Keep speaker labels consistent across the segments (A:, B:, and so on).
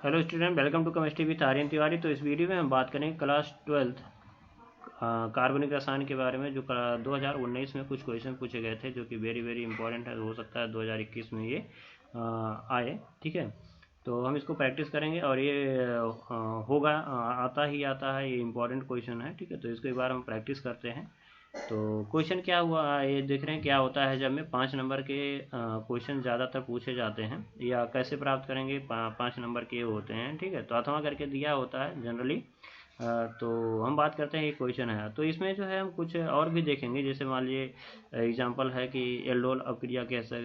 A: Hello student, welcome to chemistry with Aryan Tiwari. तो इस video में हम बात करेंगे क्लास 12 कार्बनिक रसायन के बारे में, जो 2019 में कुछ क्वेश्चन पूछे गए थे, जो कि वेरी वेरी इंपॉर्टेंट है। हो सकता है 2021 में ये आए। ठीक है, तो हम इसको प्रैक्टिस करेंगे और ये होगा, आता ही आता है, ये इंपॉर्टेंट क्वेश्चन है। ठीक है, तो इसको एक बार हम प्रैक्टिस करते हैं। तो क्वेश्चन क्या हुआ, ये देख रहे हैं क्या होता है जब में 5 नंबर के क्वेश्चन ज़्यादातर पूछे जाते हैं, या कैसे प्राप्त करेंगे 5 नंबर के होते हैं। ठीक है, तो अथवा करके दिया होता है जनरली। तो हम बात करते हैं, ये क्वेश्चन है। तो इसमें जो है हम कुछ और भी देखेंगे, जैसे मान लीजिए एग्जांपल है कि एल्डोल अपक्रिया कैसे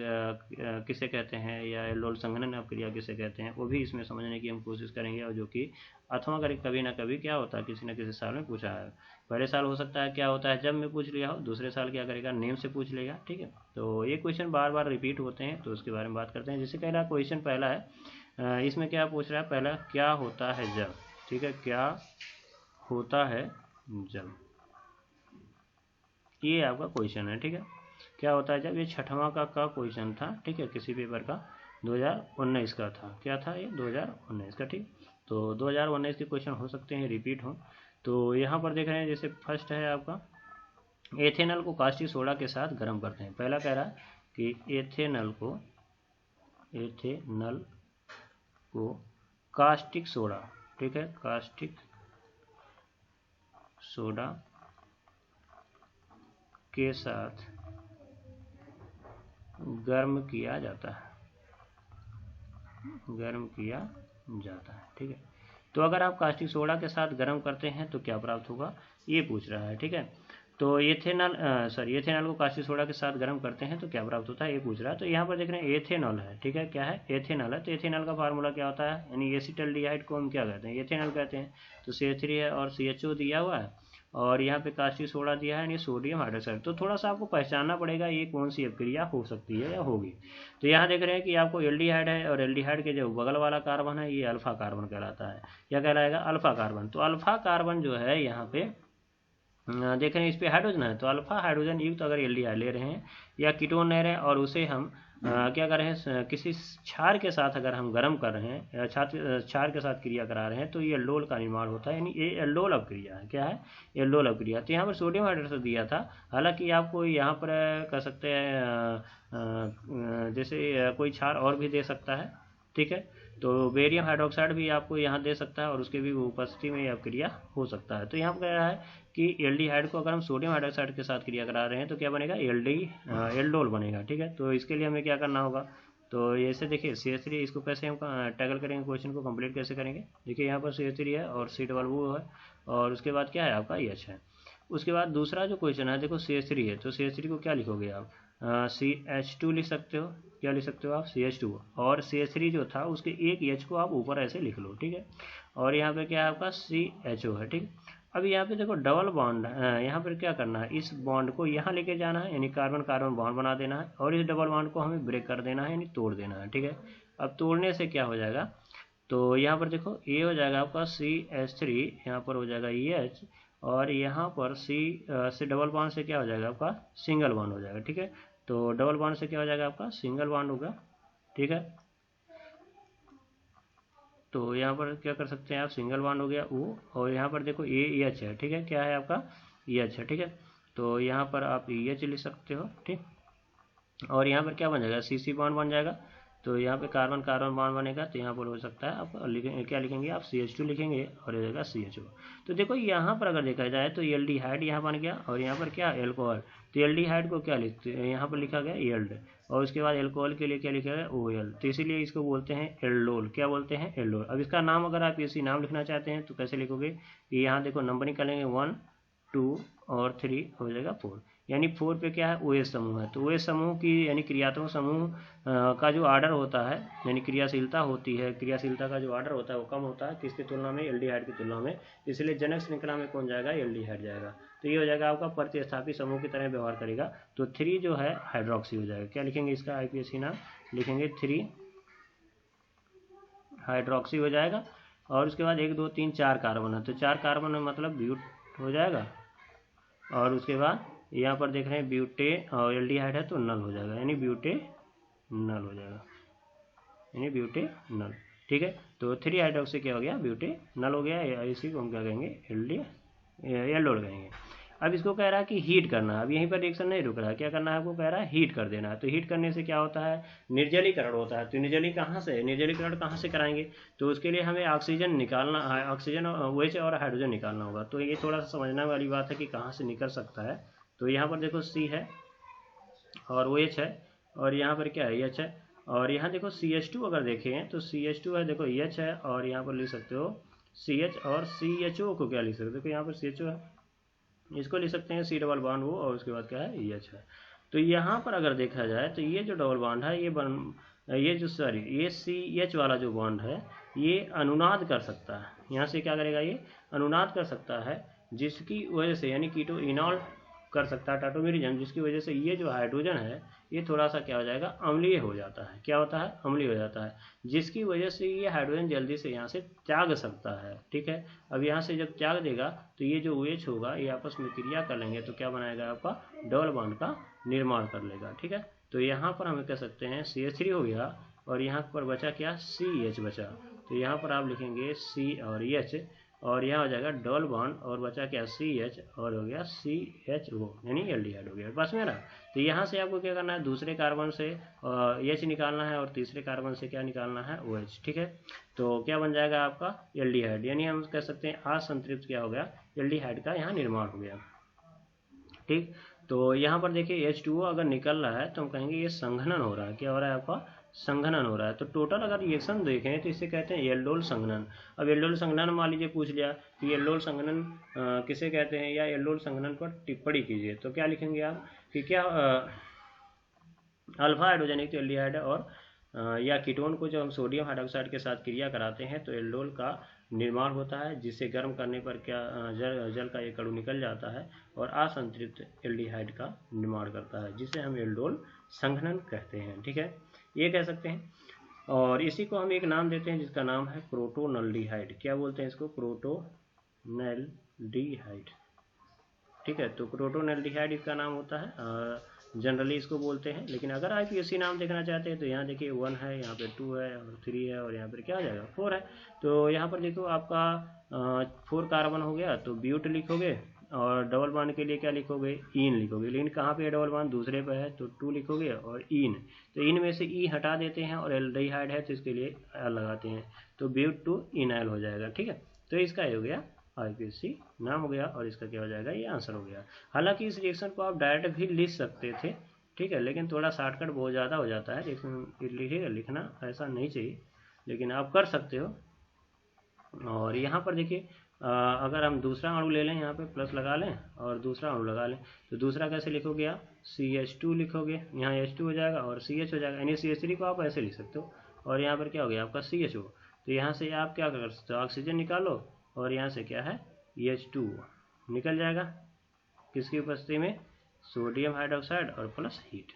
A: किसे कहते हैं, या एल्डोल संघनन अपक्रिया किसे कहते हैं, वो भी इसमें समझने की हम कोशिश करेंगे। और जो कि अथवा करके कभी ना कभी क्या होता है, किसी न किसी साल में पूछा है। पहले साल हो सकता है क्या होता है जब में पूछ लिया हो, दूसरे साल क्या करेगा, नेम से पूछ लेगा। ठीक है, तो ये क्वेश्चन बार बार रिपीट होते हैं, तो उसके बारे में बात करते हैं। जैसे कह रहा क्वेश्चन पहला है, इसमें क्या पूछ रहा है, पहला क्या होता है जब। ठीक है, क्या होता है जब, ये आपका क्वेश्चन है। ठीक है, क्या होता है जब, ये छठवां का क्वेश्चन था। ठीक है, किसी पेपर का 2019 का था। क्या था ये, 2019 का। ठीक, तो 2019 के क्वेश्चन हो सकते हैं रिपीट हो। तो यहाँ पर देख रहे हैं, जैसे फर्स्ट है आपका, एथेनॉल को कास्टिक सोडा के साथ गर्म करते हैं। पहला कह रहा है कि एथेनॉल को कास्टिक सोडा, ठीक है, कास्टिक सोडा के साथ गर्म किया जाता है, ठीक है। तो अगर आप कास्टिक सोडा के साथ गर्म करते हैं तो क्या प्राप्त होगा, ये पूछ रहा है। ठीक है, तो एथेनॉल को कास्टिक सोडा के साथ गर्म करते हैं तो क्या प्राप्त होता है, ये पूछ रहा है। तो यहाँ पर देख रहे हैं एथेनॉल है। ठीक है, क्या है, एथेनॉल है। तो एथेनॉल का फार्मूला क्या होता है, यानी एसिटल्डिहाइड को हम क्या कहते हैं, एथेनॉल कहते हैं। तो CH3 है और CHO दिया हुआ है, और यहाँ पे कास्टिक सोडा दिया है, यानी सोडियम हाइड्रोक्साइड। तो थोड़ा सा आपको पहचानना पड़ेगा ये कौन सी अपक्रिया हो सकती है या होगी। तो यहाँ देख रहे हैं कि आपको एल्डिहाइड है, और एल्डिहाइड के जो बगल वाला कार्बन है, ये अल्फा कार्बन कहलाता है। क्या कहलाएगा, अल्फा कार्बन। तो अल्फा कार्बन जो है यहाँ पे देख रहे हैं, इस पे हाइड्रोजन है, तो अल्फा हाइड्रोजन युक्त अगर एल्डिहाइड ले रहे हैं या कीटोन ले रहे हैं, और उसे हम क्या कर रहे हैं, किसी क्षार के साथ अगर हम गर्म कर रहे हैं, या क्षार के साथ क्रिया करा रहे हैं, तो ये एल्डोल का निर्माण होता है, यानी ये एल्डोल अपक्रिया है। क्या है, एल्डोल अपक्रिया। तो यहाँ पर सोडियम हाइड्रोक्साइड दिया था। हालांकि आपको यहाँ पर कर सकते हैं, जैसे कोई क्षार और भी दे सकता है। ठीक है, तो बेरियम हाइड्रोक्साइड भी आपको यहाँ दे सकता है, और उसके भी उपस्थिति में यह क्रिया हो सकता है। तो यहाँ पर कह रहा है कि एल्डिहाइड को अगर हम सोडियम हाइड्रोक्साइड के साथ क्रिया करा रहे हैं तो क्या बनेगा, एल्डोल बनेगा। ठीक है, तो इसके लिए हमें क्या करना होगा, तो ऐसे देखिए CH3, इसको कैसे हम टैकल करेंगे, क्वेश्चन को कंप्लीट कैसे करेंगे। देखिए यहाँ पर CH3 है और C वो है, और उसके बाद क्या है आपका H है। उसके बाद दूसरा जो क्वेश्चन है, देखो CH3 है, तो CH3 को क्या लिखोगे आप, CH2 लिख सकते हो। क्या लिख सकते हो आप, CH2। और CH3 जो था उसके एक H को आप ऊपर ऐसे लिख लो। ठीक है, और यहाँ पे क्या है आपका CHO है। ठीक, अब यहाँ पे देखो डबल बॉन्ड, यहाँ पर क्या करना है, इस बॉन्ड को यहाँ लेके जाना है, यानी कार्बन कार्बन बॉन्ड बना देना है, और इस डबल बॉन्ड को हमें ब्रेक कर देना है, यानी तोड़ देना है। ठीक है, अब तोड़ने से क्या हो जाएगा, तो यहाँ पर देखो ये हो जाएगा आपका CH3, यहाँ पर हो जाएगा EH, और यहाँ पर से डबल बॉन्ड से क्या हो जाएगा आपका, सिंगल बॉन्ड हो जाएगा। ठीक है, तो डबल बॉन्ड से क्या हो जाएगा आपका, सिंगल बॉन्ड होगा। ठीक है, तो यहाँ पर क्या कर सकते हैं आप, सिंगल बॉन्ड हो गया वो, और यहाँ पर देखो ये EH है। ठीक है, क्या है आपका, EH है। ठीक है, तो यहाँ पर आप EH लिख सकते हो। ठीक, और यहाँ पर क्या बन जाएगा, CC बॉन्ड बन जाएगा। तो यहाँ पे कार्बन कार्बन बॉन्ड बनेगा, तो यहाँ पर हो सकता है आप लिखेंगे, क्या लिखेंगे आप, CH2 लिखेंगे, और ये जाएगा CHO। तो देखो यहाँ पर अगर देखा जाए तो एल्डिहाइड यहाँ बन गया, और यहाँ पर क्या, एल्कोहल। तो एल्डिहाइड को क्या लिखते हैं, यहाँ पर लिखा गया एल्ड, और उसके बाद एल्कोहल के लिए क्या लिखा गया, OL। तो इसीलिए इसको बोलते हैं एल्डोल। क्या बोलते हैं, एल्डोल। अब इसका नाम अगर आप इसी नाम लिखना चाहते हैं तो कैसे लिखोगे, यहाँ देखो नंबरिंग करेंगे 1 2 और 3, हो जाएगा 4, यानी 4 पे क्या है, OH समूह है। तो OH समूह की, यानी क्रियात्मक समूह का जो ऑर्डर होता है, यानी क्रियाशीलता होती है, क्रियाशीलता का जो ऑर्डर होता है वो कम होता है किसकी तुलना में, एल्डिहाइड की तुलना में। इसलिए जनक श्रृंखला में कौन जाएगा, एल्डिहाइड जाएगा। तो ये हो जाएगा आपका प्रतिस्थापी समूह की तरह व्यवहार करेगा। तो 3 जो है हाइड्रोक्सी हो जाएगा। क्या लिखेंगे इसका, IPSC नाम लिखेंगे 3 हाइड्रोक्सी हो जाएगा। और उसके बाद 1 2 3 4 कार्बन है, तो 4 कार्बन में मतलब ब्यूट हो जाएगा। और उसके बाद यहाँ पर देख रहे हैं ब्यूटे, और एल्डिहाइड है तो नल हो जाएगा, यानी ब्यूटे नल हो जाएगा, यानी ब्यूटे नल। ठीक है। तो 3 हाइड्रोक्सी क्या हो गया, ब्यूटेनॉल हो गया। इसी को हम क्या कहेंगे, एल्डोल कहेंगे। अब इसको कह रहा है कि हीट करना है। अब यहीं पर रिएक्शन नहीं रुक रहा है, क्या करना है आपको, कह रहा है हीट कर देना है। तो हीट करने से क्या होता है, निर्जलीकरण होता है। तो निर्जलीकरण कहाँ से कराएंगे, तो उसके लिए हमें ऑक्सीजन निकालना है, ऑक्सीजन OH और हाइड्रोजन निकालना होगा। तो ये थोड़ा सा समझने वाली बात है कि कहाँ से निकल सकता है। तो यहाँ पर देखो C है और OH है, और यहाँ पर क्या है, H है, और यहाँ देखो CH2 अगर देखें तो CH2 है, देखो H है, और यहाँ पर लिख सकते हो CH, और CHO को क्या लिख सकते हो, देखो यहाँ पर CHO है, इसको लिख सकते हैं C डबल बॉन्ड वो, और उसके बाद क्या है EH है। तो यहाँ पर अगर देखा जाए तो ये जो डबल बॉन्ड है ये CH वाला जो बॉन्ड है ये अनुनाद कर सकता है। यहाँ से क्या करेगा, ये अनुनाद कर सकता है, जिसकी वजह से यानी कीटोइनॉल कर सकता है टाटोमेरिज्म, जिसकी वजह से ये जो हाइड्रोजन है ये थोड़ा सा क्या हो जाएगा, अम्लीय हो जाता है। क्या होता है, अम्लीय हो जाता है, जिसकी वजह से ये हाइड्रोजन जल्दी से यहाँ से त्याग सकता है। ठीक है। अब यहाँ से जब त्याग देगा तो ये जो OH होगा ये आपस में क्रिया कर लेंगे, तो क्या बनाएगा, आपका डबल बॉन्ड का निर्माण कर लेगा। ठीक है। तो यहाँ पर हम कह सकते हैं CH3 हो गया, और यहाँ पर बचा क्या, CH बचा। तो यहाँ पर आप लिखेंगे C और H, और यहाँ हो जाएगा डबल बॉन्ड, और बचा क्या, CH, और हो गया CHO यानी एल्डिहाइड हो गया। बस मेरा। तो यहाँ से आपको क्या करना है, दूसरे कार्बन से H निकालना है, और तीसरे कार्बन से क्या निकालना है, OH। ठीक है। तो क्या बन जाएगा आपका एल्डिहाइड, यानी हम कह सकते हैं असंतृप्त क्या हो गया, एल्डिहाइड का यहाँ निर्माण हो गया। ठीक। तो यहाँ पर देखिए H2O अगर निकल रहा है तो हम कहेंगे ये संघनन हो रहा है। क्या हो रहा है, आपका संघनन हो रहा है। तो टोटल अगर रिएक्शन देखें तो इसे कहते हैं एल्डोल संघनन। अब एल्डोल संघनन मान लीजिए पूछ लिया कि एल्डोल संघनन किसे कहते हैं, या एल्डोल संघनन पर टिप्पणी कीजिए, तो क्या लिखेंगे आप कि क्या अल्फा हाइड्रोजनिक एल्डिहाइड और या कीटोन को जब हम सोडियम हाइड्रोक्साइड के साथ क्रिया कराते हैं तो एल्डोल का निर्माण होता है, जिससे गर्म करने पर क्या जल का एक अणु निकल जाता है और असंतृप्त एल्डिहाइड का निर्माण करता है, जिसे हम एल्डोल संघनन कहते हैं। ठीक है, ये कह सकते हैं। और इसी को हम एक नाम देते हैं जिसका नाम है प्रोटोनल्डिहाइड। क्या बोलते हैं इसको, प्रोटोनल्डिहाइड। ठीक है। तो प्रोटोनल्डिहाइड इसका नाम होता है, जनरली इसको बोलते हैं। लेकिन अगर आप IUPAC नाम देखना चाहते हैं तो यहाँ देखिए 1 है, यहाँ पे 2 है, और 3 है, और यहाँ पर क्या आ जाएगा 4 है। तो यहाँ पर देखो आपका 4 कार्बन हो गया, तो ब्यूट लिखोगे, और डबल बॉन्ड के लिए क्या लिखोगे, ईन लिखोगे। लेकिन कहाँ पे है डबल बॉन्ड, दूसरे पे है, तो 2 लिखोगे, और ईन, तो इन में से ई हटा देते हैं, और एल्डिहाइड है तो इसके लिए एल लगाते हैं, तो ब्यूट टू इनएल हो जाएगा। ठीक है। तो इसका ये हो गया IUPAC नाम हो गया, और इसका क्या हो जाएगा, ये आंसर हो गया। हालांकि इस रिएक्शन को आप डायरेक्ट भी लिख सकते थे, ठीक है, लेकिन थोड़ा शॉर्टकट बहुत ज़्यादा हो जाता है रिएक्शन लिखना ऐसा नहीं चाहिए, लेकिन आप कर सकते हो। और यहाँ पर देखिए अगर हम दूसरा अणु ले लें, यहाँ पे प्लस लगा लें और दूसरा अणु लगा लें, तो दूसरा कैसे लिखोगे आप, CH2 लिखोगे, यहाँ H2 हो जाएगा और CH हो जाएगा, यानी CH3 को आप ऐसे लिख सकते हो, और यहाँ पर क्या हो गया आपका CHO। तो यहाँ से आप क्या कर सकते हो, ऑक्सीजन निकालो, और यहाँ से क्या है H2 निकल जाएगा, किसकी उपस्थिति में, सोडियम हाइड्रोक्साइड और प्लस हीट।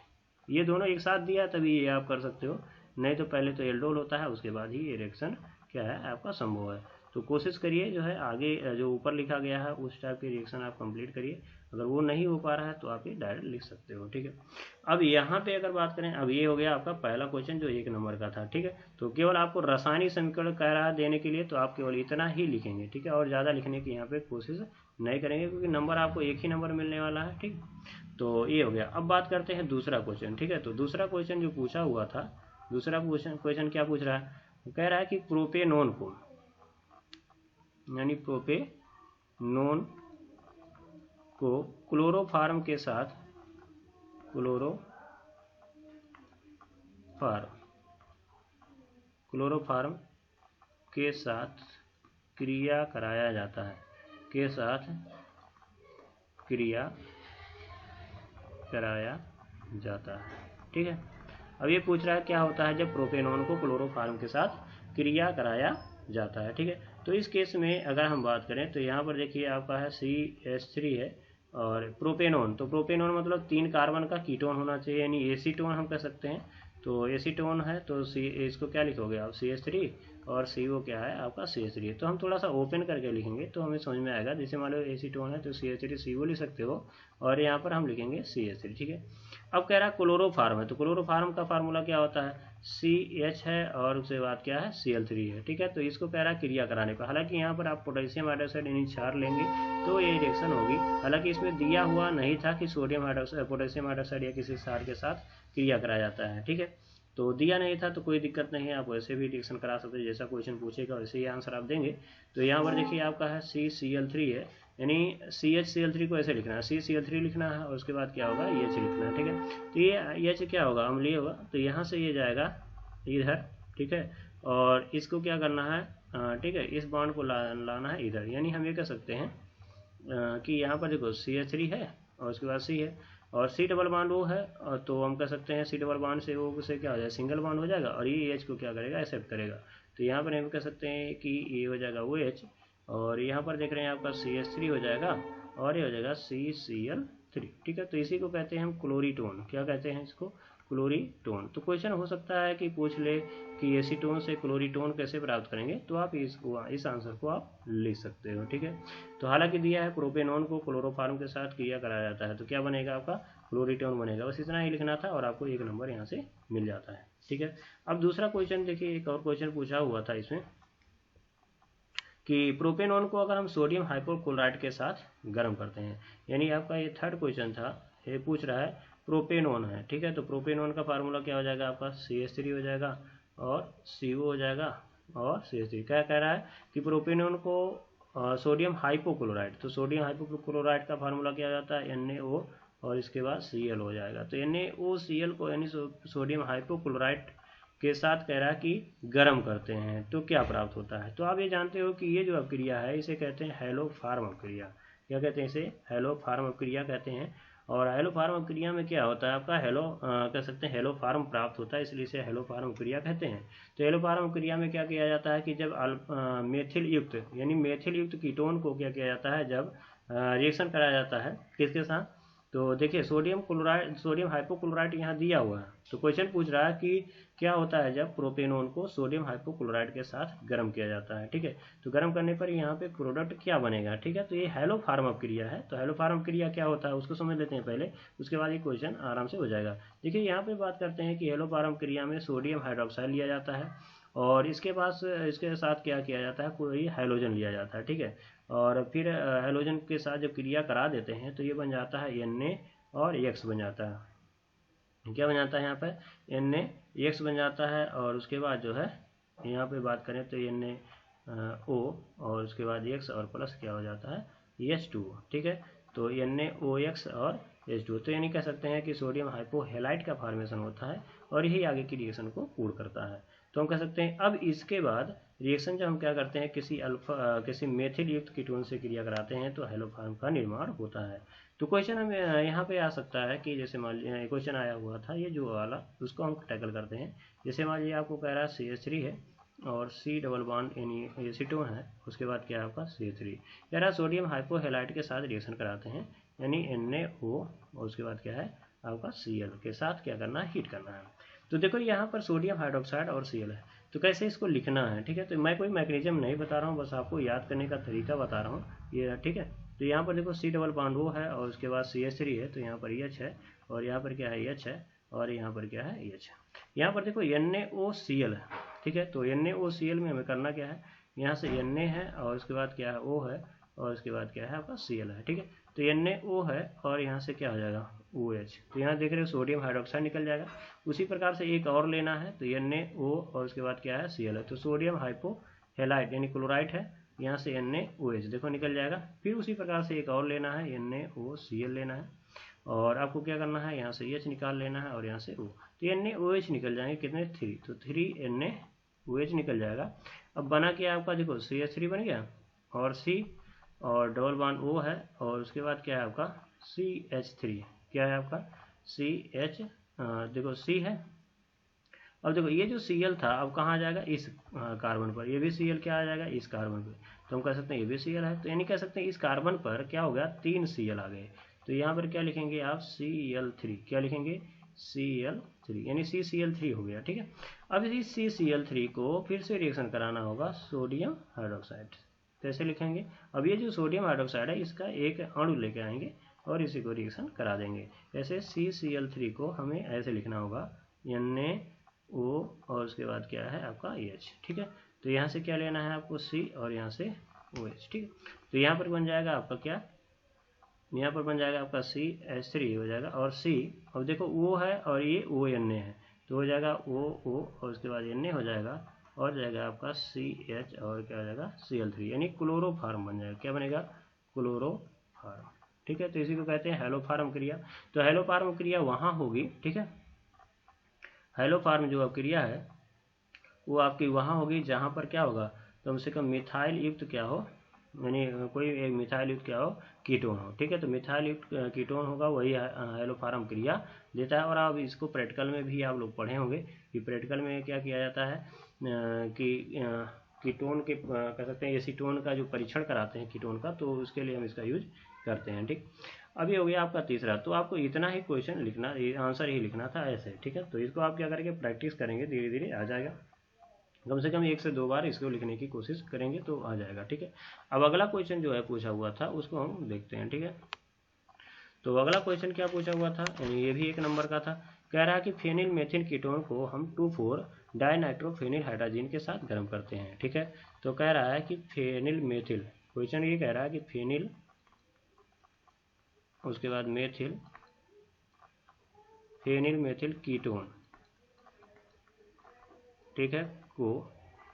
A: ये दोनों एक साथ दिया तभी ये आप कर सकते हो, नहीं तो पहले तो एल्डोल होता है, उसके बाद ही ये रिएक्शन क्या है आपका संभव है। तो कोशिश करिए जो है आगे जो ऊपर लिखा गया है उस टाइप के रिएक्शन आप कंप्लीट करिए। अगर वो नहीं हो पा रहा है तो आप ये डायरेक्ट लिख सकते हो। ठीक है। अब यहाँ पे अगर बात करें, अब ये हो गया आपका पहला क्वेश्चन जो 1 नंबर का था। ठीक है। तो केवल आपको रासायनिक समीकरण कह रहा है देने के लिए, तो आप केवल इतना ही लिखेंगे। ठीक है। और ज़्यादा लिखने की यहाँ पे कोशिश नहीं करेंगे, क्योंकि नंबर आपको 1 ही नंबर मिलने वाला है। ठीक। तो ये हो गया। अब बात करते हैं दूसरा क्वेश्चन। ठीक है। तो दूसरा क्वेश्चन जो पूछा हुआ था, दूसरा क्वेश्चन क्या पूछ रहा है, कह रहा है कि प्रोपेनोन को, यानी प्रोपेनोन को क्लोरोफार्म के साथ क्लोरोफार्म के साथ क्रिया कराया जाता है, के साथ क्रिया कराया जाता है। ठीक है। अब ये पूछ रहा है क्या होता है जब प्रोपेनोन को क्लोरोफार्म के साथ क्रिया कराया जाता है। ठीक है। तो इस केस में अगर हम बात करें तो यहाँ पर देखिए आपका है CH3 है और प्रोपेनोन, तो प्रोपेनोन मतलब 3 कार्बन का कीटोन होना चाहिए, यानी एसीटोन हम कह सकते हैं। तो एसीटोन है तो इसको क्या लिखोगे आप, CH3, और CO क्या है आपका CH3। तो हम थोड़ा सा ओपन करके लिखेंगे तो हमें समझ में आएगा। जैसे मान लो एसीटोन है तो CH3CO लिख सकते हो, और यहाँ पर हम लिखेंगे CH3, ठीक है। अब कह रहा है क्लोरोफार्म है, तो क्लोरोफार्म का फार्मूला क्या होता है, CH है और उसके बाद क्या है Cl3 है, ठीक है। तो इसको कह रहा है क्रिया कराने पर, हालांकि यहाँ पर आप पोटेशियम हाइड्रोक्साइड यानी क्षार लेंगे तो ये रिएक्शन होगी, हालांकि इसमें दिया हुआ नहीं था कि सोडियम हाइड्रोक्साइड पोटेशियम हाइड्रोक्साइड या किसी क्षार के साथ क्रिया कराया जाता है, ठीक है। तो दिया नहीं था तो कोई दिक्कत नहीं है, आप वैसे भी रिएक्शन करा सकते हैं, जैसा क्वेश्चन पूछेगा वैसे ही आंसर आप देंगे। तो यहाँ पर देखिए आपका है CCl3 है, यानी CHCl3 को ऐसे लिखना है, CCl3 लिखना है और उसके बाद क्या होगा H लिखना है, ठीक है। तो ये H क्या होगा, अम्लीय होगा, तो यहाँ से ये जाएगा इधर, ठीक है, और इसको क्या करना है, ठीक है, इस बॉन्ड को लाना है इधर, यानी हम ये कह सकते हैं कि यहाँ पर देखो CH3 है और उसके बाद C है और C डबल बॉन्ड O है, तो हम कह सकते हैं C डबल बॉन्ड से O से क्या हो जाएगा, सिंगल बॉन्ड हो जाएगा और ये H को क्या करेगा, एक्सेप्ट करेगा। तो यहाँ पर हम कह सकते हैं कि ये हो जाएगा OH और यहाँ पर देख रहे हैं आपका CH3 हो जाएगा और ये हो जाएगा CCl3, ठीक है। तो इसी को कहते हैं हम क्लोरीटोन, क्या कहते हैं इसको, क्लोरीटोन। तो क्वेश्चन हो सकता है कि पूछ ले कि एसीटोन से क्लोरीटोन कैसे प्राप्त करेंगे, तो आप इस आंसर को आप लिख सकते हो, ठीक है। तो हालांकि दिया है प्रोपेनॉन को क्लोरोफार्म के साथ क्रिया कराया जाता है, तो क्या बनेगा आपका क्लोरीटोन बनेगा, बस इतना ही लिखना था और आपको 1 नंबर यहाँ से मिल जाता है, ठीक है। अब दूसरा क्वेश्चन देखिए, एक और क्वेश्चन पूछा हुआ था इसमें कि प्रोपेनॉन को अगर हम सोडियम हाइपोक्लोराइड के साथ गर्म करते हैं, यानी आपका ये थर्ड क्वेश्चन था, ये पूछ रहा है प्रोपेनॉन है, ठीक है। तो प्रोपेनॉन का फार्मूला क्या हो जाएगा आपका CH3 हो जाएगा और CO हो जाएगा और CH3। क्या कह रहा है कि प्रोपेनॉन को सोडियम हाइपोक्लोराइड, तो सोडियम हाइपोक्लोराइड का फार्मूला क्या हो जाता है NaO और इसके बाद Cl हो जाएगा। तो NaOCl को यानी सोडियम हाइपोक्लोराइड के साथ कह रहा है कि गर्म करते हैं तो क्या प्राप्त होता है। तो आप ये जानते हो कि ये जो अपक्रिया है इसे कहते हैं हेलोफार्म अपक्रिया। क्या कहते हैं इसे, हेलोफार्म अपक्रिया कहते हैं। और हेलोफार्म अपक्रिया में क्या होता है आपका कह सकते हैं हेलोफार्म प्राप्त होता है, इसलिए इसे हेलोफार्म अपक्रिया कहते हैं। तो हेलोफार्म अपक्रिया में क्या किया जाता है कि जब मेथिल युक्त यानी मेथिल युक्त कीटोन को क्या किया जाता है, जब रिएक्शन कराया जाता है किसके साथ, तो देखिए सोडियम हाइपोक्लोराइड यहाँ दिया हुआ है। तो क्वेश्चन पूछ रहा है कि क्या होता है जब प्रोपेनॉन को सोडियम हाइपोक्लोराइड के साथ गर्म किया जाता है, ठीक है। तो गर्म करने पर यहाँ पे प्रोडक्ट क्या बनेगा, ठीक है। तो ये हेलोफार्म अपक्रिया है। तो हेलोफार्म अपक्रिया क्या होता है उसको समझ लेते हैं पहले, उसके बाद ये क्वेश्चन आराम से हो जाएगा। देखिए यहाँ पे बात करते हैं कि हेलोफार्म अपक्रिया में सोडियम हाइड्रोक्साइड लिया जाता है और इसके साथ क्या किया जाता है, कोई हाइड्रोजन लिया जाता है, ठीक है। और फिर हाइड्रोजन के साथ जब क्रिया करा देते हैं तो ये बन जाता है Na और X बन जाता है। क्या बन जाता है यहाँ पे, NaX बन जाता है और उसके बाद जो है यहाँ पे बात करें तो NaO और उसके बाद X और प्लस क्या हो जाता है H2, ठीक है। तो NaOX और H2, तो यानी कह सकते हैं कि सोडियम हाइपोहेलाइट का फॉर्मेशन होता है और यही आगे की रिएक्शन को पूर्ण करता है। तो हम कह सकते हैं अब इसके बाद रिएक्शन जब हम क्या करते हैं किसी मेथिल युक्त कीटोन से क्रिया कराते हैं तो हेलोफार्म का निर्माण होता है। तो क्वेश्चन हम यहाँ पे आ सकता है कि जैसे मान लीजिए क्वेश्चन आया हुआ था ये जो वाला, उसको हम टैकल करते हैं। जैसे मान लीजिए आपको कह रहा है CH3 है और C डबल बॉन्ड यानी एसीटोन है, उसके बाद क्या है आपका CH3, कह रहा है सोडियम हाइपोहेलाइट के साथ रिएक्शन कराते हैं यानी NaO और उसके बाद क्या है आपका Cl के साथ क्या करना है, हीट करना है। तो देखो यहाँ पर सोडियम हाइड्रोक्साइड और Cl है, तो कैसे इसको लिखना है, ठीक है। तो मैं कोई मैकेनिज्म नहीं बता रहा हूँ, बस आपको याद करने का तरीका बता रहा हूँ ये, ठीक है। तो यहाँ पर देखो C डबल बॉन्ड O है और उसके बाद CH3 है, तो यहाँ पर H है और यहाँ पर क्या है H है और यहाँ पर क्या है H। यहाँ पर देखो NaOCl है, ठीक है। तो NaOCl में हमें करना क्या है, यहाँ से Na है और उसके बाद क्या है O है और उसके बाद क्या है आपका Cl है, ठीक है। तो NaO है और यहाँ से क्या हो जाएगा OH, तो यहाँ देख रहे हो सोडियम हाइड्रोक्साइड निकल जाएगा। उसी प्रकार से एक और लेना है तो NaO और उसके बाद क्या है Cl है, तो सोडियम हाइपोहेलाइट यानी क्लोराइड है, यहाँ से NaOH देखो निकल जाएगा। फिर उसी प्रकार से एक और लेना है NaOCl लेना है और आपको क्या करना है, यहाँ से H निकाल लेना है और यहाँ से O, तो NaOH निकल जाएंगे कितने 3, तो 3 NaOH निकल जाएगा। अब बना क्या आपका देखो CH3 बन गया और C और डबल बॉन्ड O है और उसके बाद क्या है आपका CH3, क्या है आपका CH, देखो C है। अब देखो ये जो Cl था अब कहाँ आ जाएगा, इस कार्बन पर, ये भी Cl क्या आ जाएगा इस कार्बन पर, तो हम कह सकते हैं ये भी Cl है। तो यानी कह सकते हैं इस कार्बन पर क्या हो गया 3 Cl आ गए। तो यहाँ पर क्या लिखेंगे आप Cl3, क्या लिखेंगे Cl3 यानी CCl3 हो गया, ठीक है। अब इस CCl3 को फिर से रिएक्शन कराना होगा सोडियम हाइड्रोक्साइड, कैसे लिखेंगे, अब ये जो सोडियम हाइड्रोक्साइड है इसका एक अणु लेके आएंगे और इसी को रिएक्शन करा देंगे। ऐसे CCl3 को हमें ऐसे लिखना होगा Na O और उसके बाद क्या है आपका H, ठीक है। तो यहाँ से क्या लेना है आपको C और यहाँ से OH, ठीक है। तो यहाँ पर बन जाएगा आपका क्या, यहाँ पर बन जाएगा आपका CH3 हो जाएगा और C, अब देखो O है और ये ONA है तो हो जाएगा OO और उसके बाद Na हो जाएगा और जाएगा आपका CH और क्या हो जाएगा Cl3, यानी क्लोरोफार्म बन जाएगा। क्या बनेगा, क्लोरोफार्म, ठीक है। तो इसी को कहते हैं हेलोफार्म क्रिया। तो हेलोफार्म क्रिया वहाँ होगी, ठीक है। हेलोफार्म जो क्रिया है वो आपकी वहाँ होगी जहाँ पर क्या होगा, कम से कम मिथाइल युक्त क्या हो, यानी कोई एक मिथाइल युक्त क्या हो, कीटोन हो, ठीक है। तो मिथाइल युक्त कीटोन होगा, वही हेलोफार्म क्रिया देता है। और आप इसको प्रैक्टिकल में भी आप लोग पढ़े होंगे कि प्रैक्टिकल में क्या किया जाता है कि कीटोन के कह सकते हैं एसीटोन का जो परीक्षण कराते हैं कीटोन का, तो उसके लिए हम इसका यूज करते हैं, ठीक। अभी हो गया आपका तीसरा। तो आपको इतना ही क्वेश्चन लिखना, आंसर ही लिखना था ऐसे, ठीक है। तो इसको आप क्या करेंगे, प्रैक्टिस करेंगे, धीरे धीरे आ जाएगा। कम से कम 1 से 2 बार इसको लिखने की कोशिश करेंगे तो आ जाएगा, ठीक है। अब अगला क्वेश्चन जो है पूछा हुआ था उसको हम देखते हैं, ठीक है। तो अगला क्वेश्चन क्या पूछा हुआ था, ये भी 1 नंबर का था। कह रहा है कि फेनिल मेथिल कीटोन को हम 2,4 डाइनाइट्रोफेनिल हाइड्रोजन के साथ गर्म करते हैं, ठीक है। तो कह रहा है कि फेनिल मेथिल, क्वेश्चन ये कह रहा है कि फेनिल, उसके बाद मेथिल, फेनिल मेथिल कीटोन, ठीक है, को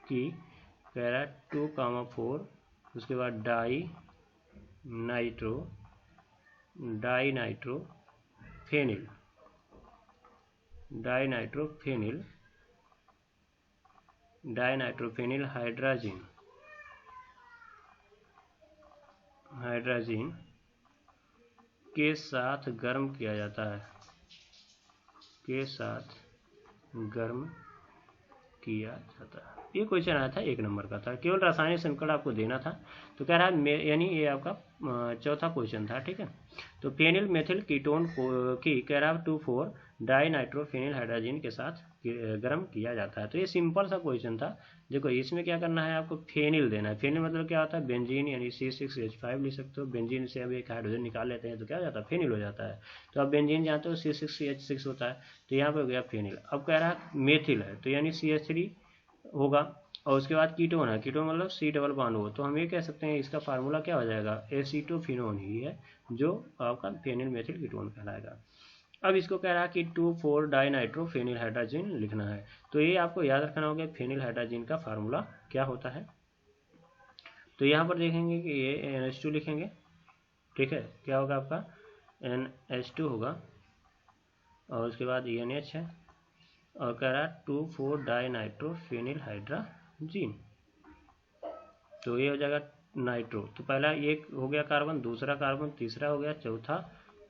A: की कह रहा है 2,4, उसके बाद डाइनाइट्रोफेनिल हाइड्रोजन के साथ गर्म किया जाता है, के साथ गर्म किया जाता है। ये क्वेश्चन आया था 1 नंबर का था, केवल रासायनिक समीकरण आपको देना था। तो कह रहा है, यानी ये आपका चौथा क्वेश्चन था, ठीक है। तो फेनिल मेथिल कीटोन को की कह रहा है 2,4 डाइनाइट्रोफेनिल हाइड्रोजन के साथ गर्म किया जाता है। तो ये सिंपल सा क्वेश्चन था। देखो इसमें क्या करना है, आपको फेनिल देना है। फेनिल मतलब क्या होता है, बेंजीन, यानी C6H5 लिख सकते हो। बेंजीन से अब एक हाइड्रोजन निकाल लेते हैं तो क्या हो जाता है, फेनिल हो जाता है। तो आप बेंजीन जानते हो C6H6 होता है, तो यहाँ पे हो गया फेनिल। अब कह रहा है मेथिल है तो यानी CH3 होगा और उसके बाद कीटोन है, कीटोन मतलब C डबल बॉन्ड हो, तो हम ये कह सकते हैं इसका फार्मूला क्या हो जाएगा, एसीटोफिनोन ही है जो आपका फेनिल मेथिल कीटोन कहलाएगा। अब इसको कह रहा है कि 2,4 डाइनाइट्रोफेनिल हाइड्रोजन लिखना है। तो ये आपको याद रखना होगा फेनिल हाइड्रोजन का फार्मूला क्या होता है। तो यहाँ पर देखेंगे कि ये NH2 लिखेंगे, ठीक है। क्या होगा आपका NH2 होगा और उसके बाद NH है और कह रहा है 2,4 डाइनाइट्रोफेनिल हाइड्रोजन, तो ये हो जाएगा नाइट्रो। तो पहला एक हो गया कार्बन, दूसरा कार्बन, तीसरा हो गया, चौथा,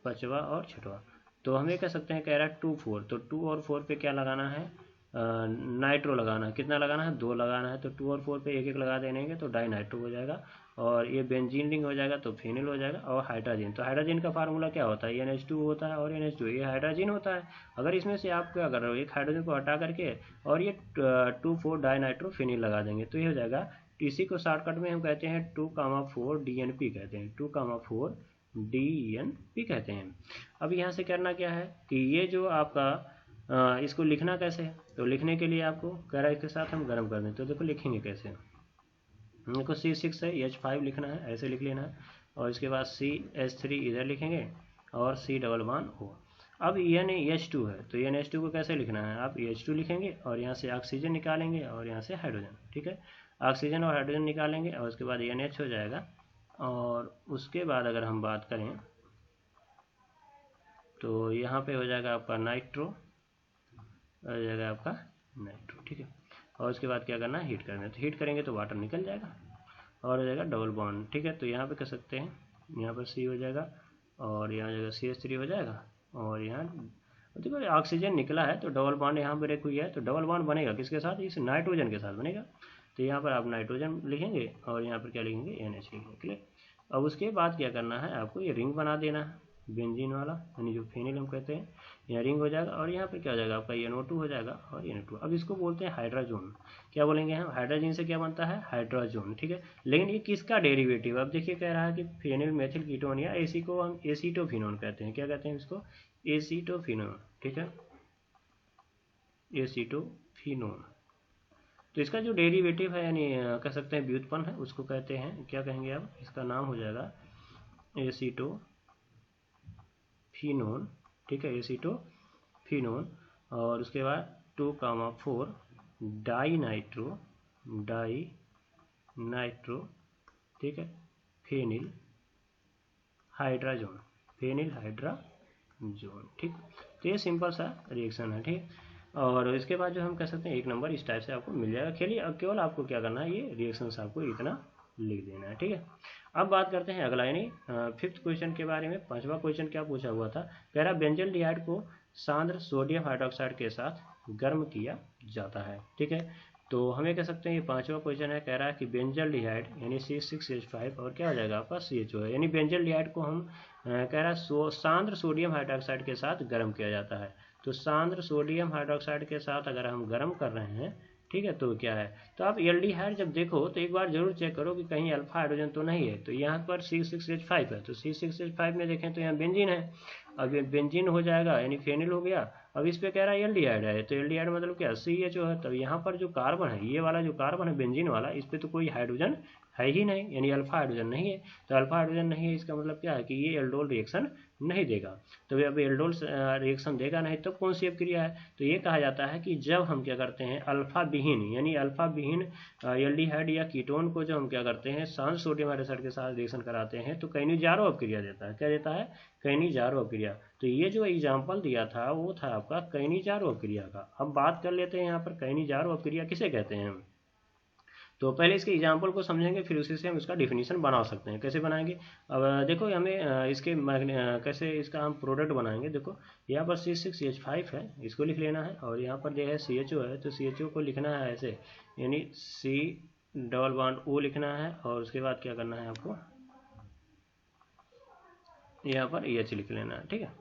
A: पांचवा और छठवा। तो हम ये कह सकते हैं, कह रहा है 2,4, तो 2 और 4 पे क्या लगाना है, नाइट्रो लगाना है। कितना लगाना है, 2 लगाना है। तो 2 और 4 पे एक एक लगा देंगे तो डाइनाइट्रो हो जाएगा और ये बेंजीन रिंग हो जाएगा तो फेनिल हो जाएगा। और हाइड्रोजन, तो हाइड्रोजन का फार्मूला क्या होता है, NH2 होता है और NH2 ये हाइड्रोजन होता है। अगर इसमें से आप क्या कर रहे हो, एक हाइड्रोजन को हटा करके और ये 2,4 डाइनाइट्रोफेनिल लगा देंगे तो ये हो जाएगा। इसी को शॉर्टकट में हम कहते हैं 2,4 DNP कहते हैं, 2,4 DNP कहते हैं। अब यहाँ से करना क्या है कि ये जो आपका इसको लिखना कैसे है, तो लिखने के लिए आपको कह रहा है इसके साथ हम गर्म कर दें। तो देखो लिखेंगे कैसे, देखो C6 है, H5 लिखना है, ऐसे लिख लेना है और इसके बाद CH3 इधर लिखेंगे और C डबल बॉन्ड O। अब NH2 है तो NH2 को कैसे लिखना है, आप H2 लिखेंगे और यहाँ से ऑक्सीजन निकालेंगे और यहाँ से हाइड्रोजन, ठीक है। ऑक्सीजन और हाइड्रोजन निकालेंगे और उसके बाद NH हो जाएगा और उसके बाद अगर हम बात करें तो यहाँ पे हो जाएगा आपका नाइट्रो, हो जाएगा आपका नाइट्रो, ठीक है। और उसके बाद क्या करना है, हीट करना है। तो हीट करेंगे तो वाटर निकल जाएगा और हो जाएगा डबल बॉन्ड, ठीक है। तो यहाँ पे कर सकते हैं, यहाँ पर C हो जाएगा और यहाँ हो जाएगा CH3 हो जाएगा और यहाँ देखो ऑक्सीजन निकला है तो डबल बॉन्ड यहाँ ब्रेक हुई है तो डबल बॉन्ड बनेगा किसके साथ, इस नाइट्रोजन के साथ बनेगा। तो यहाँ पर आप नाइट्रोजन लिखेंगे और यहाँ पर क्या लिखेंगे, NH लिखेंगे, क्लियर। अब उसके बाद क्या करना है, आपको ये रिंग बना देना है बेंजीन वाला, यानी जो फेनिल हम कहते हैं, यहाँ रिंग हो जाएगा और यहाँ पे क्या हो जाएगा आपका NO2 हो जाएगा और NO2। अब इसको बोलते हैं हाइड्राजोन। क्या बोलेंगे हम? हाइड्रोजन से क्या बनता है? हाइड्राजोन, ठीक है। लेकिन ये किसका डेरिवेटिव? अब देखिए कह रहा है कि फेनिल मेथिल कीटोन या एसी को हम एसीटोफिनोन कहते हैं। क्या कहते हैं इसको? एसीटोफिनोन, ठीक है, एसीटोफिनोन। तो इसका जो डेरिवेटिव है यानी कह सकते हैं व्युत्पन्न है, उसको कहते हैं, क्या कहेंगे आप? इसका नाम हो जाएगा एसीटोफिनोन, ठीक है, एसीटोफिनोन। और उसके बाद 2,4 डाई नाइट्रो, ठीक है, फेनिल हाइड्राजोन, ठीक। तो ये सिंपल सा रिएक्शन है, ठीक। और इसके बाद जो हम कह सकते हैं 1 नंबर इस टाइप से आपको मिल जाएगा। चलिए अब केवल आपको क्या करना है, ये रिएक्शंस आपको इतना लिख देना है, ठीक है। अब बात करते हैं अगला यानी 5th क्वेश्चन के बारे में। 5वां क्वेश्चन क्या पूछा हुआ था? कह रहा बेंजल्डिहाइड को सांद्र सोडियम हाइड्रोक्साइड के साथ गर्म किया जाता है, ठीक है। तो हमें कह सकते हैं ये 5वां क्वेश्चन है। कह रहा है कि बेंजल्डिहाइड यानी C6H5 और क्या हो जाएगा आपका CHO है, यानी बेंजल्डिहाइड को हम कह रहा है सांद्र सोडियम हाइड्रोक्साइड के साथ गर्म किया जाता है। तो सांद्र सोडियम हाइड्रोक्साइड के साथ अगर हम गर्म कर रहे हैं, ठीक है, तो क्या है? तो आप एल्डिहाइड जब देखो तो एक बार जरूर चेक करो कि कहीं अल्फा हाइड्रोजन तो नहीं है। तो यहाँ पर C6H5 है, तो C6H5 में देखें तो यहाँ बेंजीन है। अब ये बेंजीन हो जाएगा यानी फेनिल हो गया। अब इस पे कह रहा है एल्डिहाइड है, तो एल्डिहाइड मतलब क्या? CHO है। तो यहाँ पर जो कार्बन है, ये वाला जो कार्बन है बेंजीन वाला, इस पे तो कोई हाइड्रोजन है ही नहीं, यानी अल्फा हाइड्रोजन नहीं है। तो अल्फा हाइड्रोजन नहीं है, इसका मतलब क्या है कि ये एल्डोल रिएक्शन नहीं देगा। तो अब एल्डोल रिएक्शन देगा नहीं तो कौन सी अपक्रिया है? तो ये कहा जाता है कि जब हम क्या करते हैं अल्फा विहीन यानी अल्फा विहीन एल्डिहाइड या कीटोन को जब हम क्या करते हैं सांद्र सोडियम हाइड्रोक्साइड के साथ रिएक्शन कराते हैं तो कैनिजारो अपक्रिया देता है। क्या देता है? कैनिजारो अपक्रिया। तो ये जो एग्जाम्पल दिया था वो था आपका कैनिजारो अपक्रिया का। अब बात कर लेते हैं यहाँ पर कैनिजारो अपक्रिया किसे कहते हैं हम। तो पहले इसके एग्जाम्पल को समझेंगे, फिर उसी से हम इसका डिफिनीशन बना सकते हैं। कैसे बनाएंगे? अब देखो हमें इसके कैसे इसका हम प्रोडक्ट बनाएंगे। देखो यहाँ पर C6H5 है, इसको लिख लेना है, और यहाँ पर जो है CHO है, तो CHO को लिखना है ऐसे, यानी C⋅O लिखना है, और उसके बाद क्या करना है आपको, यहाँ पर EH लिख लेना है, ठीक है।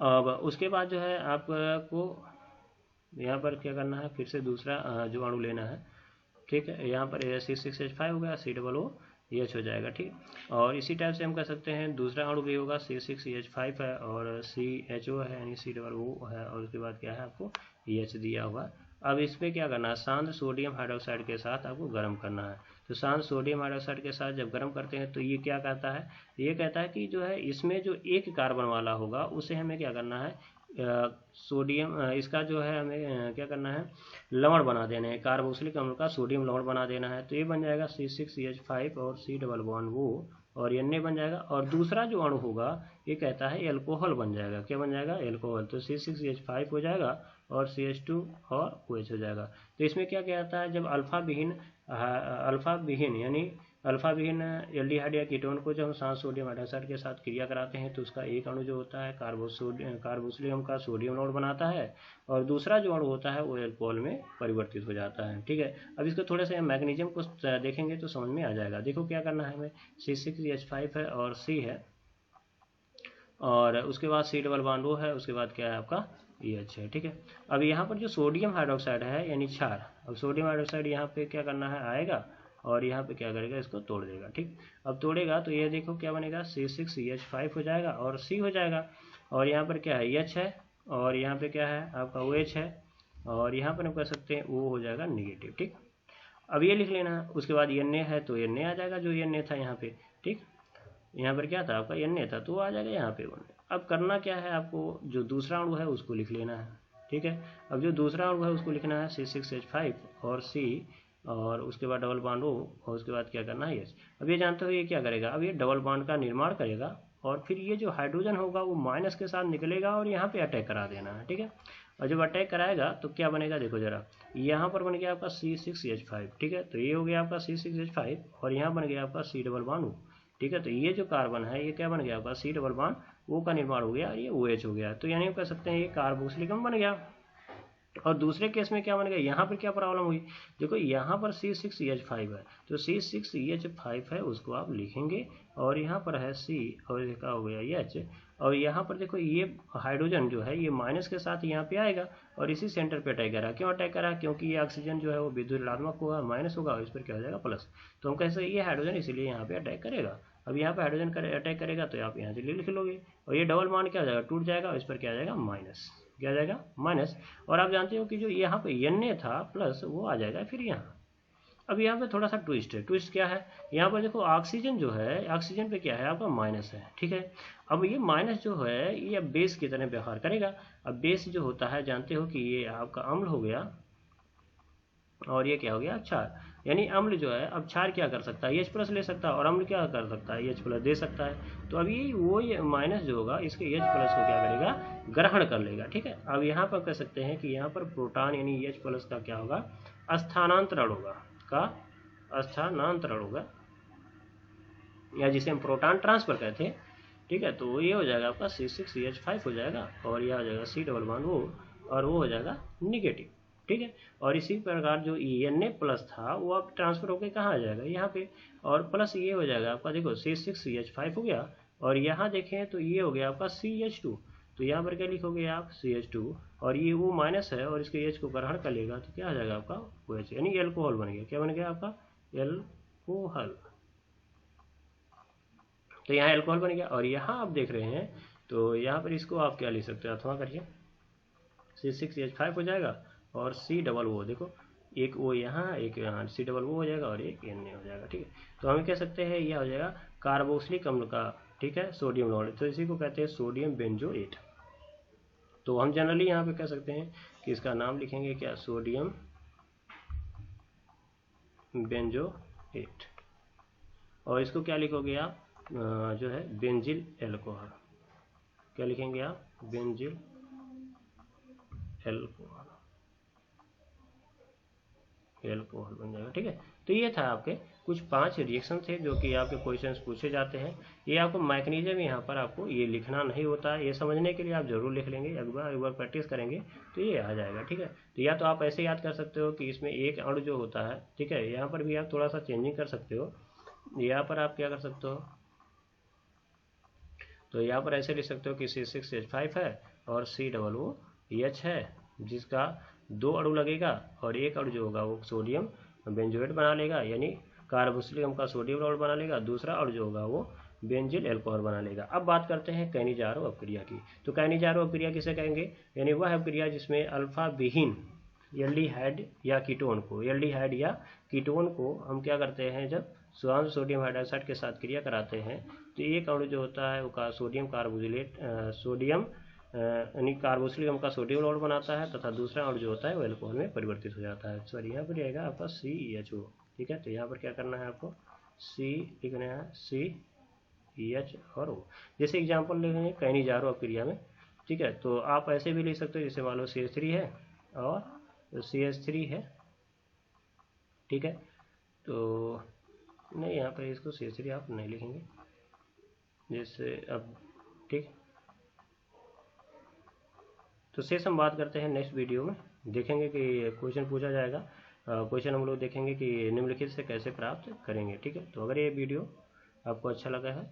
A: अब उसके बाद जो है आपको यहाँ पर क्या करना है, फिर से दूसरा जो अणु लेना है, ठीक है। यहाँ पर C6H5 हो गया, C⋅OH हो जाएगा, ठीक। और इसी टाइप से हम कह सकते हैं दूसरा अणु भी होगा, C6H5 है और CHO है यानी C⋅O है, और उसके बाद क्या है आपको EH दिया हुआ। अब इसमें क्या करना है, सांद्र सोडियम हाइड्रोक्साइड के साथ आपको गर्म करना है। तो सांद्र सोडियम हाइड्रोक्साइड के साथ जब गर्म करते हैं तो ये क्या कहता है, ये कहता है कि जो है इसमें जो एक कार्बन वाला होगा उसे हमें क्या करना है, सोडियम इसका जो है हमें क्या करना है, लवण बना देना है, कार्बोक्सिलिक अम्ल का सोडियम लवण बना देना है। तो ये बन जाएगा C6H5 और C⋅O और Na बन जाएगा। और दूसरा जो अणु होगा ये कहता है एल्कोहल बन जाएगा। क्या बन जाएगा? एल्कोहल। तो C6H5 हो जाएगा और CH2 और OH हो जाएगा। तो इसमें क्या कहता है, जब अल्फा विहीन यानी अल्फा विहीन एल्डिहाइड या कीटोन को जब हम सांद्र सोडियम हाइड्रोक्साइड के साथ क्रिया कराते हैं तो उसका एक अणु जो होता है कार्बोक्सिलिक का सोडियम लवण बनाता है, और दूसरा जो अणु होता है वो एल्कोहल में परिवर्तित हो जाता है, ठीक है। अब इसको थोड़े से मैग्नीशियम को देखेंगे तो समझ में आ जाएगा। देखो क्या करना है हमें, C6H5 है और C है, और उसके बाद C⋅O है, उसके बाद क्या है आपका EH है, ठीक है। अब यहाँ पर जो सोडियम हाइड्रोक्साइड है यानी क्षार, अब सोडियम हाइड्रोक्साइड यहाँ पे क्या करना है, आएगा और यहाँ पे क्या करेगा, इसको तोड़ देगा, ठीक। अब तोड़ेगा तो ये देखो क्या बनेगा, C6H5 हो जाएगा और C हो जाएगा, और यहाँ पर क्या है EH है, और यहाँ पे क्या है आपका OH है, और यहाँ पर हम कह सकते हैं O हो जाएगा निगेटिव, ठीक। अब ये लिख लेना। उसके बाद Na है तो Na आ जाएगा, जो Na था यहाँ पे, ठीक। यहाँ पर क्या था आपका Na था तो वो आ जाएगा यहाँ पे 1। अब करना क्या है आपको, जो दूसरा अणु है उसको लिख लेना है, ठीक है। अब जो दूसरा अणु है उसको लिखना है C6H5 और C, और उसके बाद डबल बॉन्ड O, और उसके बाद क्या करना है H। अब ये जानते हो ये क्या करेगा, अब ये डबल बॉन्ड का निर्माण करेगा, और फिर ये जो हाइड्रोजन होगा वो माइनस के साथ निकलेगा और यहाँ पे अटैक करा देना है, ठीक है। और जब अटैक कराएगा तो क्या बनेगा, देखो जरा, यहाँ पर बन गया आपका C6H5, ठीक है। तो ये हो गया आपका C6H5 और यहाँ बन गया आपका C⋅O, ठीक है। तो ये जो कार्बन है ये क्या बन गया आपका C⋅O का निर्माण हो गया, ये OH हो गया। तो यानी हम कह सकते हैं ये कार्बोक्सिलिक अम्ल बन गया। और दूसरे केस में क्या बन गया, यहाँ पर क्या प्रॉब्लम हुई, देखो यहाँ पर C6H5 है, तो C6H5 है उसको आप लिखेंगे, और यहाँ पर है C और इसका हो गया H, और यहाँ पर देखो ये हाइड्रोजन जो है ये माइनस के साथ यहाँ पे आएगा और इसी सेंटर पे अटैक करा। क्यों अटैक करा? क्योंकि ये ऑक्सीजन जो है वो विद्युत ऋणात्मक होगा, माइनस होगा और इस पर क्या हो जाएगा प्लस। तो हम कैसे, ये हाइड्रोजन इसीलिए यहाँ पे अटैक करेगा। अब यहाँ पे हाइड्रोजन अटैक करेगा तो आप यहाँ से लिख लोगे और ये डबल बॉन्ड क्या हो जाएगा, टूट जाएगा और इस पर क्या आ जाएगा माइनस, क्या आ जाएगा माइनस। और आप जानते हो कि जो यहाँ पे Na था प्लस वो आ जाएगा फिर यहाँ। अब यहाँ पे थोड़ा सा ट्विस्ट है। ट्विस्ट क्या है, यहाँ पर देखो ऑक्सीजन जो है, ऑक्सीजन पे क्या है आपका माइनस है, ठीक है। अब ये माइनस जो है ये अब बेस की तरह व्यवहार करेगा। अब बेस जो होता है जानते हो कि ये आपका अम्ल हो गया और ये क्या हो गया क्षार। यानी अम्ल जो है अब क्षार क्या कर सकता है, H+ ले सकता है और अम्ल क्या कर सकता है, H+ दे सकता है। तो अब ये माइनस जो होगा इसके H+ को क्या करेगा, ग्रहण कर लेगा, ठीक है। अब यहाँ पर कह सकते हैं कि यहाँ पर प्रोटॉन यानी H+ का क्या होगा, स्थानांतरण होगा, का स्थानांतरण होगा, या जिसे हम प्रोटॉन ट्रांसफर कहते हैं, ठीक है। तो ये हो जाएगा आपका C6H5 हो जाएगा और यह हो जाएगा C डबल बॉन्ड O और वो हो जाएगा निगेटिव, ठीक है। और इसी प्रकार जो Na+ था वो अब ट्रांसफर होकर कहाँ आ जाएगा, यहाँ पे, और प्लस ये हो जाएगा आपका देखो C6CH5 हो गया और यहाँ देखें तो ये हो गया आपका CH2। तो यहाँ पर क्या लिखोगे आप CH2 और ये वो माइनस है और इसके H को ग्रहण कर लेगा तो क्या आ जाएगा आपका OH, यानी एल्कोहल बन गया। क्या बन गया आपका एल्कोहल। तो यहाँ एल्कोहल बन गया और यहाँ आप देख रहे हैं तो यहाँ पर इसको आप क्या लिख सकते हो, अथवा करिए C6H5 हो जाएगा और C डबल O, देखो एक O यहाँ एक यहाँ, C डबल O हो जाएगा और एक Na हो जाएगा, ठीक है। तो हम कह सकते हैं यह हो जाएगा कार्बोक्सिलिक अम्ल का, ठीक है, सोडियम नॉन। तो इसी को कहते हैं सोडियम बेंजोएट। तो हम जनरली यहाँ पे कह सकते हैं कि इसका नाम लिखेंगे क्या, सोडियम बेंजोएट। और इसको क्या लिखोगे आप, जो है बेंजिल एल्कोहल। क्या लिखेंगे आप, बेंजिल एल्कोहल बन जाएगा, ठीक है। तो ये था आपके कुछ 5 रिएक्शन थे जो कि आपके क्वेश्चंस पूछे जाते हैं। ये आपको मैकेनिज्म यहाँ पर आपको ये लिखना नहीं होता है, ये समझने के लिए आप जरूर लिख लेंगे, एक बार प्रैक्टिस करेंगे तो ये आ जाएगा, ठीक है। तो या तो आप ऐसे याद कर सकते हो कि इसमें एक अणु जो होता है, ठीक है, यहाँ पर भी आप थोड़ा सा चेंजिंग कर सकते हो। यहाँ पर आप क्या कर सकते हो, तो यहाँ पर ऐसे लिख सकते हो कि C6H5 है और C डबल O H है, जिसका 2 अणु लगेगा और एक अणु जो होगा वो सोडियम बेंजोएट बना लेगा, यानी कार्बोक्सिलिक अम्ल का सोडियम अणु बना लेगा। दूसरा अणु जो होगा वो बेंजिल एल्कोहल बना लेगा। अब बात करते हैं कैनिजारो अपक्रिया की। तो कैनिजारो अपक्रिया किसे कहेंगे, यानी वह अपक्रिया जिसमें अल्फा विहीन एल्डिहाइड या कीटोन को, एल्डिहाइड या कीटोन को हम क्या करते हैं, जब शुद्ध सोडियम हाइड्रोक्साइड के साथ क्रिया कराते हैं तो एक अणु जो होता है वो सोडियम कार्बोक्सिलेट सोडियम यानी कार्बोक्सिलिक अम्ल का सोडियम अणु बनाता है तथा दूसरा अणु जो होता है वो एल्कोहल में परिवर्तित हो जाता है। सॉरी यहाँ पर रहेगा आपका CHO, ठीक है। तो यहाँ पर क्या करना है आपको, C लिखना है, CH और O। जैसे एग्जाम्पल लेंगे कैनिजारो अपक्रिया में, ठीक है। तो आप ऐसे भी लिख सकते हो, जैसे मान लो CH3 है और CH3 है, ठीक है। तो नहीं, यहाँ पर इसको CH3 आप नहीं लिखेंगे, जैसे अब, ठीक। तो शेष हम बात करते हैं नेक्स्ट वीडियो में, देखेंगे कि क्वेश्चन पूछा जाएगा। क्वेश्चन हम लोग देखेंगे कि निम्नलिखित से कैसे प्राप्त करेंगे, ठीक है। तो अगर ये वीडियो आपको अच्छा लगा है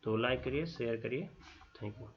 A: तो लाइक करिए, शेयर करिए। Thank you.